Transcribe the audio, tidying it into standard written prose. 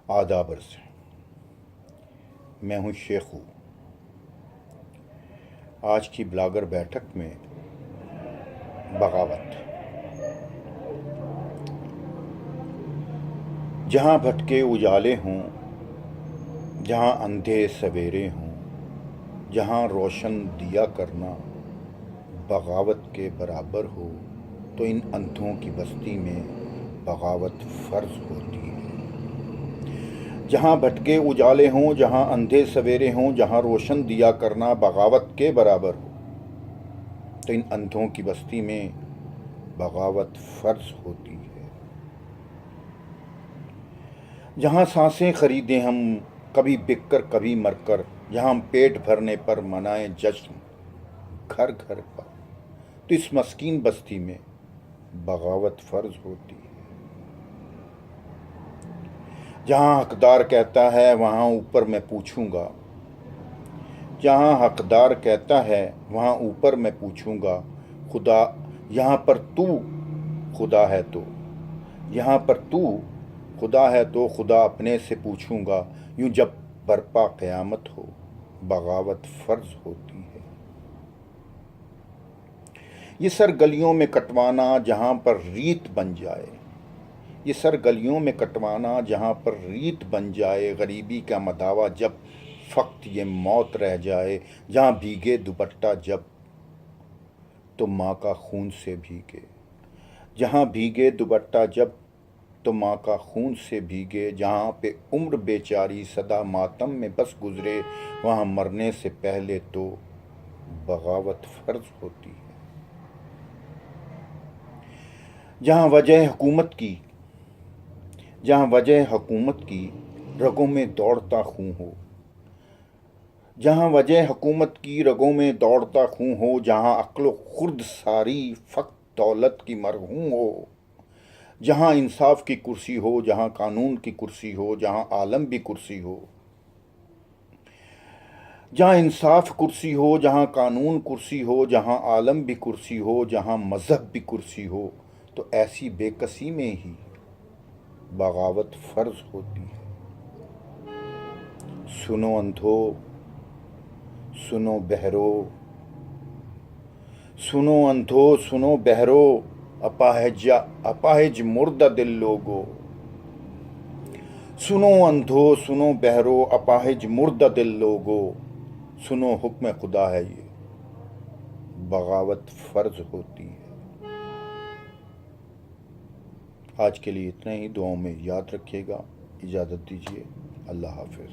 آداب عرض ہے۔ میں ہوں شیخو۔ آج کی بلاگر بیٹھک میں بغاوت۔ جہاں بھٹکے اجالے ہوں، جہاں اندھے سویرے ہوں، جہاں روشن دیا کرنا بغاوت کے برابر ہو، تو ان اندھوں کی بستی میں بغاوت فرض ہوتی ہے۔ جہاں بھٹکے اجالے ہوں، جہاں اندھے سویرے ہوں، جہاں روشن دیا کرنا بغاوت کے برابر ہو، تو ان اندھوں کی بستی میں بغاوت فرض ہوتی ہے۔ جہاں سانسیں خریدیں ہم، کبھی بک کر کبھی مر کر، جہاں ہم پیٹ بھرنے پر منائیں جشن گھر گھر پر، تو اس مسکین بستی میں بغاوت فرض ہوتی ہے۔ جہاں حقدار کہتا ہے وہاں اوپر میں پوچھوں گا، جہاں حقدار کہتا ہے وہاں اوپر میں پوچھوں گا، خدا یہاں پر تو خدا ہے تو، یہاں پر تو خدا ہے تو خدا اپنے سے پوچھوں گا، یوں جب برپا قیامت ہو بغاوت فرض ہوتی ہے۔ یہ سر گلیوں میں کٹوانا جہاں پر ریت بن جائے، یہ سر گلیوں میں کٹوانا جہاں پر ریت بن جائے، غریبی کا مداوا جب فقط یہ موت رہ جائے، جہاں بھیگے دوپٹہ جب تو ماں کا خون سے بھیگے، جہاں بھیگے دوپٹہ جب تو ماں کا خون سے بھیگے، جہاں پہ عمر بیچاری سدا ماتم میں بس گزرے، وہاں مرنے سے پہلے تو بغاوت فرض ہوتی ہے۔ جہاں وجہ حکومت کی رگوں میں دوڑتا خون ہو، جہاں وجہ حکومت کی رگوں میں دوڑتا خون ہو، جہاں عقل و خرد ساری فقط دولت کی مرہون ہو، جہاں انصاف کی کرسی ہو، جہاں قانون کی کرسی ہو، جہاں عالم بھی کرسی ہو، جہاں انصاف کرسی ہو، جہاں قانون کرسی ہو، جہاں عالم بھی کرسی ہو، جہاں مذہب بھی کرسی ہو، تو ایسی بے کسی میں ہی بغاوت فرض ہوتی ہے۔ سنو اندھو، سنو بہرو، سنو اندھو سنو بہرو، اپاہج مردہ دل لوگو، سنو اندھو سنو بہرو، اپاہج مردہ دل لوگو، سنو حکم خدا ہے یہ بغاوت فرض ہوتی ہے۔ آج کے لیے اتنا ہی، دعاؤں میں یاد رکھیے گا۔ اجازت دیجیے، اللہ حافظ۔